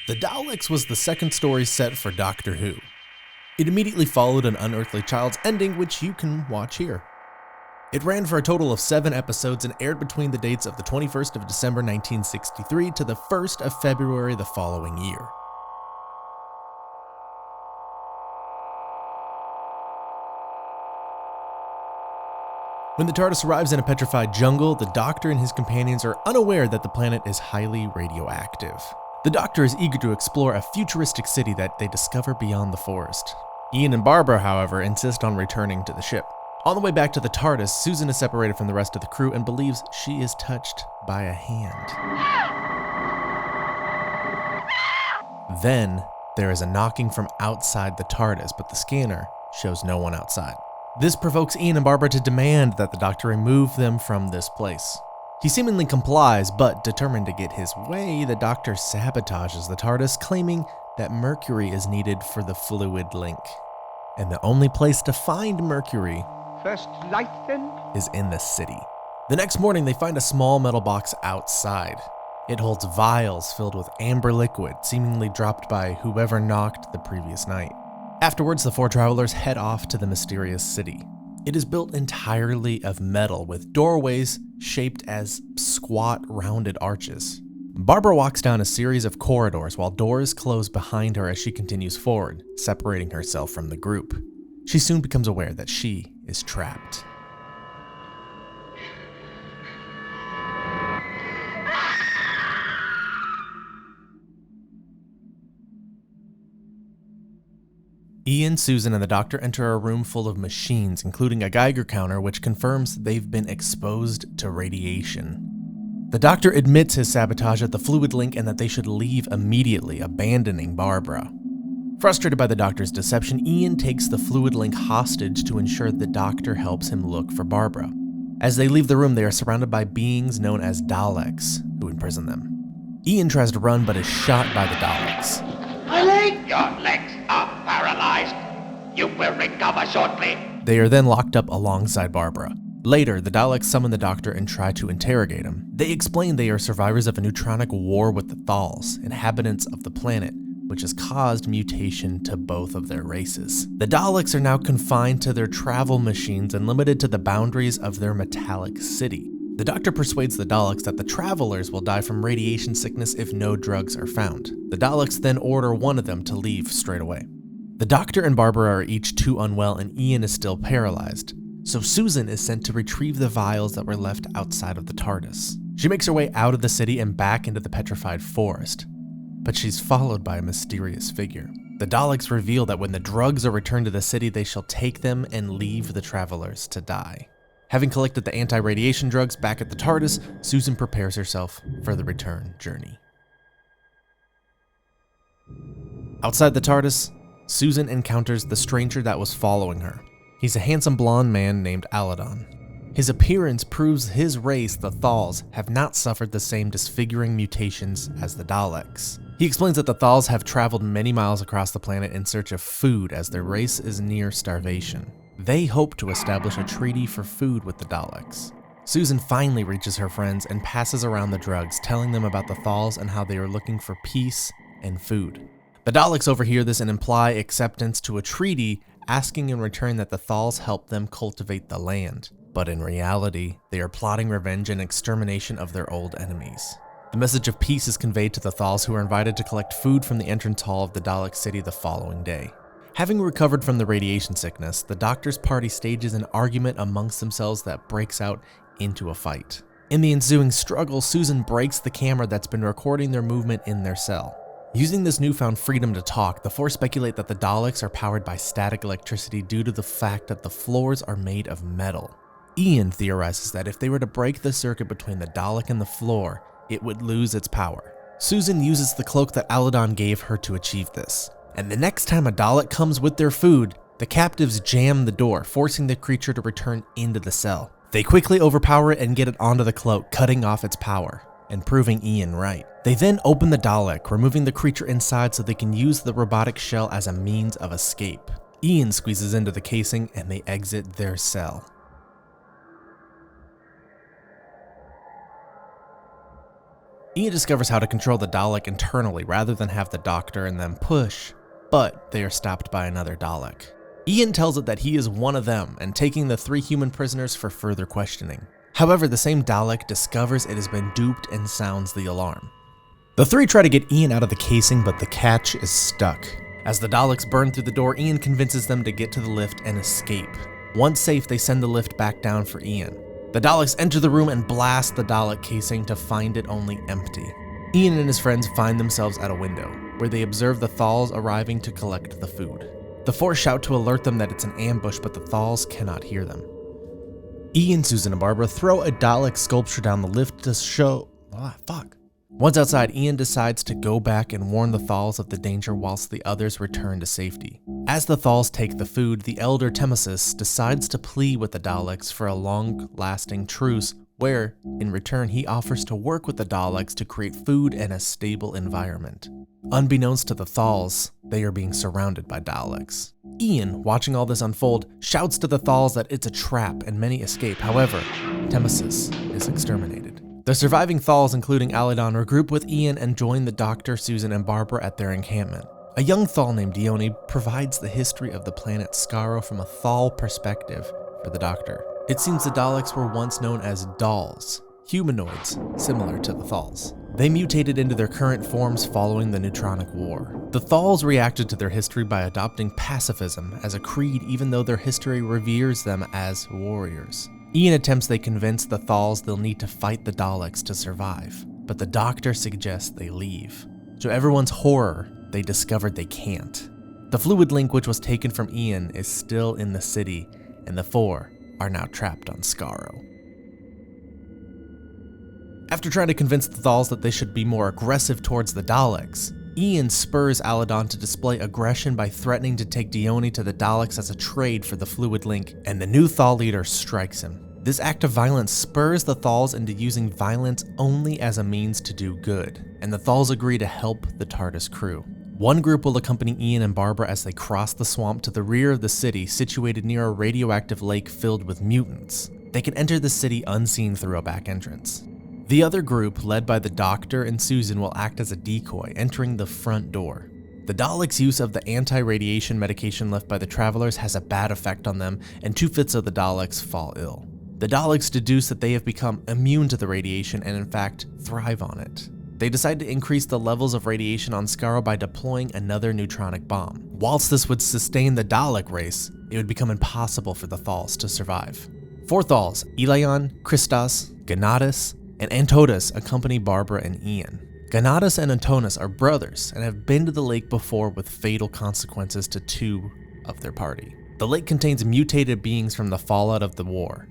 The Daleks was the second story set for Doctor Who. It immediately followed an Unearthly Child's ending, which you can watch here. It ran for a total of 7 episodes and aired between the dates of the 21st of December 1963 to the 1st of February the following year. When the TARDIS arrives in a petrified jungle, the Doctor and his companions are unaware that the planet is highly radioactive. The Doctor is eager to explore a futuristic city that they discover beyond the forest. Ian and Barbara, however, insist on returning to the ship. On the way back to the TARDIS, Susan is separated from the rest of the crew and believes she is touched by a hand. Then, there is a knocking from outside the TARDIS, but the scanner shows no one outside. This provokes Ian and Barbara to demand that the Doctor remove them from this place. He seemingly complies, but determined to get his way, the Doctor sabotages the TARDIS, claiming that Mercury is needed for the fluid link. And the only place to find Mercury First light, then? is in the city. The next morning, they find a small metal box outside. It holds vials filled with amber liquid, seemingly dropped by whoever knocked the previous night. Afterwards, the 4 travelers head off to the mysterious city. It is built entirely of metal, with doorways shaped as squat, rounded arches. Barbara walks down a series of corridors while doors close behind her as she continues forward, separating herself from the group. She soon becomes aware that she is trapped. Ian, Susan, and the Doctor enter a room full of machines, including a Geiger counter which confirms they've been exposed to radiation. The Doctor admits his sabotage at the fluid link and that they should leave immediately, abandoning Barbara. Frustrated by the Doctor's deception, Ian takes the fluid link hostage to ensure the Doctor helps him look for Barbara. As they leave the room, they are surrounded by beings known as Daleks, who imprison them. Ian tries to run but is shot by the Daleks. Your legs are paralyzed. You will recover shortly. They are then locked up alongside Barbara. Later, the Daleks summon the Doctor and try to interrogate him. They explain they are survivors of a neutronic war with the Thals, inhabitants of the planet, which has caused mutation to both of their races. The Daleks are now confined to their travel machines and limited to the boundaries of their metallic city. The Doctor persuades the Daleks that the travelers will die from radiation sickness if no drugs are found. The Daleks then order one of them to leave straight away. The Doctor and Barbara are each too unwell and Ian is still paralyzed, so Susan is sent to retrieve the vials that were left outside of the TARDIS. She makes her way out of the city and back into the petrified forest, but she's followed by a mysterious figure. The Daleks reveal that when the drugs are returned to the city, they shall take them and leave the travelers to die. Having collected the anti-radiation drugs back at the TARDIS, Susan prepares herself for the return journey. Outside the TARDIS, Susan encounters the stranger that was following her. He's a handsome blonde man named Aladon. His appearance proves his race, the Thals, have not suffered the same disfiguring mutations as the Daleks. He explains that the Thals have traveled many miles across the planet in search of food as their race is near starvation. They hope to establish a treaty for food with the Daleks. Susan finally reaches her friends and passes around the drugs, telling them about the Thals and how they are looking for peace and food. The Daleks overhear this and imply acceptance to a treaty, asking in return that the Thals help them cultivate the land. But in reality, they are plotting revenge and extermination of their old enemies. The message of peace is conveyed to the Thals, who are invited to collect food from the entrance hall of the Dalek city the following day. Having recovered from the radiation sickness, the Doctor's party stages an argument amongst themselves that breaks out into a fight. In the ensuing struggle, Susan breaks the camera that's been recording their movement in their cell. Using this newfound freedom to talk, the four speculate that the Daleks are powered by static electricity due to the fact that the floors are made of metal. Ian theorizes that if they were to break the circuit between the Dalek and the floor, it would lose its power. Susan uses the cloak that Aladon gave her to achieve this. And the next time a Dalek comes with their food, the captives jam the door, forcing the creature to return into the cell. They quickly overpower it and get it onto the cloak, cutting off its power, and proving Ian right. They then open the Dalek, removing the creature inside so they can use the robotic shell as a means of escape. Ian squeezes into the casing and they exit their cell. Ian discovers how to control the Dalek internally rather than have the Doctor and them push, but they are stopped by another Dalek. Ian tells it that he is one of them and taking the 3 human prisoners for further questioning. However, the same Dalek discovers it has been duped and sounds the alarm. The 3 try to get Ian out of the casing, but the catch is stuck. As the Daleks burn through the door, Ian convinces them to get to the lift and escape. Once safe, they send the lift back down for Ian. The Daleks enter the room and blast the Dalek casing to find it only empty. Ian and his friends find themselves at a window, where they observe the Thals arriving to collect the food. The 4 shout to alert them that it's an ambush, but the Thals cannot hear them. Ian, Susan, and Barbara throw a Dalek sculpture down the lift to show... Once outside, Ian decides to go back and warn the Thals of the danger whilst the others return to safety. As the Thals take the food, the elder Temesis decides to plead with the Daleks for a long-lasting truce where, in return, he offers to work with the Daleks to create food and a stable environment. Unbeknownst to the Thals, they are being surrounded by Daleks. Ian, watching all this unfold, shouts to the Thals that it's a trap and many escape. However, Temesis is exterminated. The surviving Thals, including Aladon, regroup with Ian and join the Doctor, Susan, and Barbara at their encampment. A young Thal named Dione provides the history of the planet Skaro from a Thal perspective for the Doctor. It seems the Daleks were once known as Dolls, humanoids similar to the Thals. They mutated into their current forms following the Neutronic War. The Thals reacted to their history by adopting pacifism as a creed, even though their history reveres them as warriors. Ian attempts they convince the Thals they'll need to fight the Daleks to survive, but the Doctor suggests they leave. To everyone's horror, they discovered they can't. The fluid link which was taken from Ian is still in the city, and the 4 are now trapped on Skaro. After trying to convince the Thals that they should be more aggressive towards the Daleks, Ian spurs Aladon to display aggression by threatening to take Dione to the Daleks as a trade for the fluid link, and the new Thal leader strikes him. This act of violence spurs the Thals into using violence only as a means to do good, and the Thals agree to help the TARDIS crew. One group will accompany Ian and Barbara as they cross the swamp to the rear of the city, situated near a radioactive lake filled with mutants. They can enter the city unseen through a back entrance. The other group, led by the Doctor and Susan, will act as a decoy, entering the front door. The Daleks' use of the anti-radiation medication left by the travelers has a bad effect on them, and 2/5 of the Daleks fall ill. The Daleks deduce that they have become immune to the radiation and in fact thrive on it. They decide to increase the levels of radiation on Skaro by deploying another neutronic bomb. Whilst this would sustain the Dalek race, it would become impossible for the Thals to survive. 4 Thals, Elion, Christos, Ganatus, and Antonis accompany Barbara and Ian. Ganatus and Antonis are brothers and have been to the lake before with fatal consequences to 2 of their party. The lake contains mutated beings from the fallout of the war.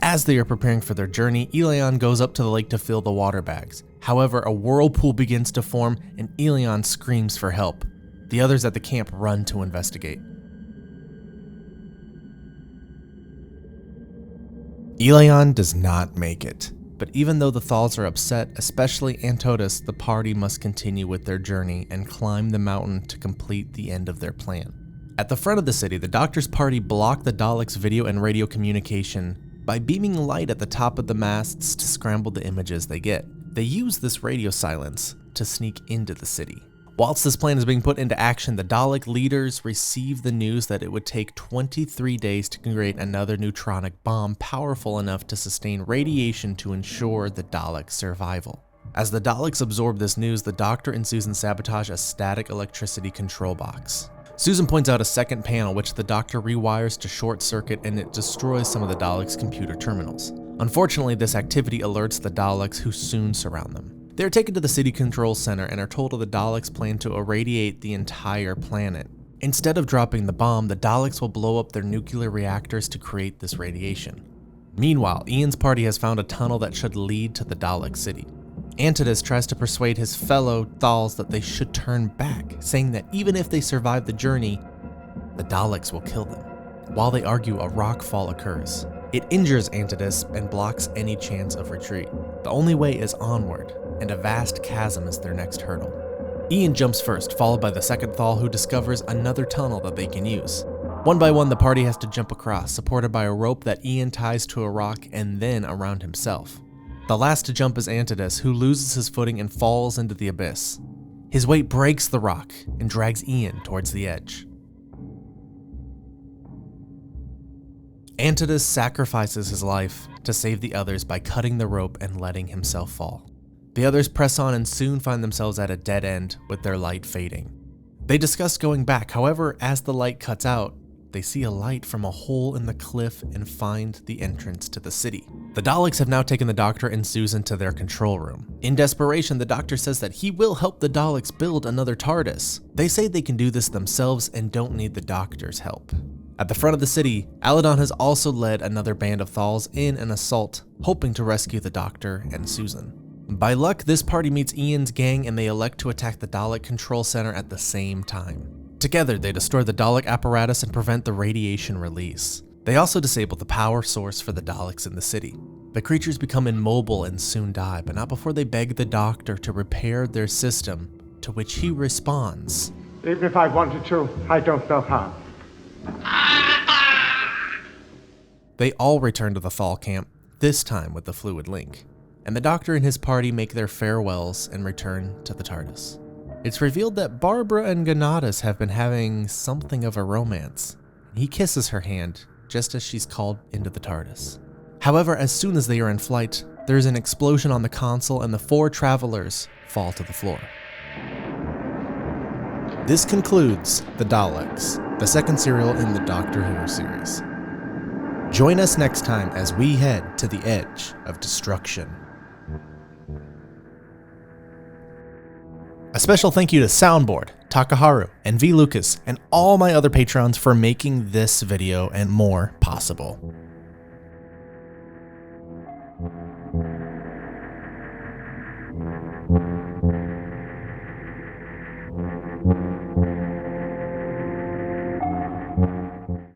As they are preparing for their journey, Elion goes up to the lake to fill the water bags. However, a whirlpool begins to form and Elion screams for help. The others at the camp run to investigate. Elion does not make it, but even though the Thals are upset, especially Antonis, the party must continue with their journey and climb the mountain to complete the end of their plan. At the front of the city, the Doctor's party block the Daleks' video and radio communication by beaming light at the top of the masts to scramble the images they get. They use this radio silence to sneak into the city. Whilst this plan is being put into action, the Dalek leaders receive the news that it would take 23 days to create another neutronic bomb powerful enough to sustain radiation to ensure the Daleks' survival. As the Daleks absorb this news, the Doctor and Susan sabotage a static electricity control box. Susan points out a second panel which the Doctor rewires to short circuit and it destroys some of the Daleks' computer terminals. Unfortunately, this activity alerts the Daleks who soon surround them. They are taken to the city control center and are told of the Daleks' plan to irradiate the entire planet. Instead of dropping the bomb, the Daleks will blow up their nuclear reactors to create this radiation. Meanwhile, Ian's party has found a tunnel that should lead to the Dalek city. Antides tries to persuade his fellow Thals that they should turn back, saying that even if they survive the journey, the Daleks will kill them. While they argue, a rock fall occurs. It injures Antides and blocks any chance of retreat. The only way is onward, and a vast chasm is their next hurdle. Ian jumps first, followed by the second Thal, who discovers another tunnel that they can use. One by one, the party has to jump across, supported by a rope that Ian ties to a rock and then around himself. The last to jump is Antidus, who loses his footing and falls into the abyss. His weight breaks the rock and drags Ian towards the edge. Antidus sacrifices his life to save the others by cutting the rope and letting himself fall. The others press on and soon find themselves at a dead end with their light fading. They discuss going back, however, as the light cuts out, they see a light from a hole in the cliff and find the entrance to the city. The Daleks have now taken the Doctor and Susan to their control room. In desperation, the Doctor says that he will help the Daleks build another TARDIS. They say they can do this themselves and don't need the Doctor's help. At the front of the city, Aladon has also led another band of Thals in an assault, hoping to rescue the Doctor and Susan. By luck, this party meets Ian's gang and they elect to attack the Dalek control center at the same time. Together, they destroy the Dalek apparatus and prevent the radiation release. They also disable the power source for the Daleks in the city. The creatures become immobile and soon die, but not before they beg the Doctor to repair their system, to which he responds, "Even if I wanted to, I don't know how." They all return to the Thal camp, this time with the fluid link, and the Doctor and his party make their farewells and return to the TARDIS. It's revealed that Barbara and Ganatus have been having something of a romance. He kisses her hand just as she's called into the TARDIS. However, as soon as they are in flight, there's an explosion on the console and the 4 travelers fall to the floor. This concludes The Daleks, the second serial in the Doctor Who series. Join us next time as we head to the edge of destruction. A special thank you to Soundboard, Takaharu, and V. Lucas, and all my other patrons for making this video and more possible.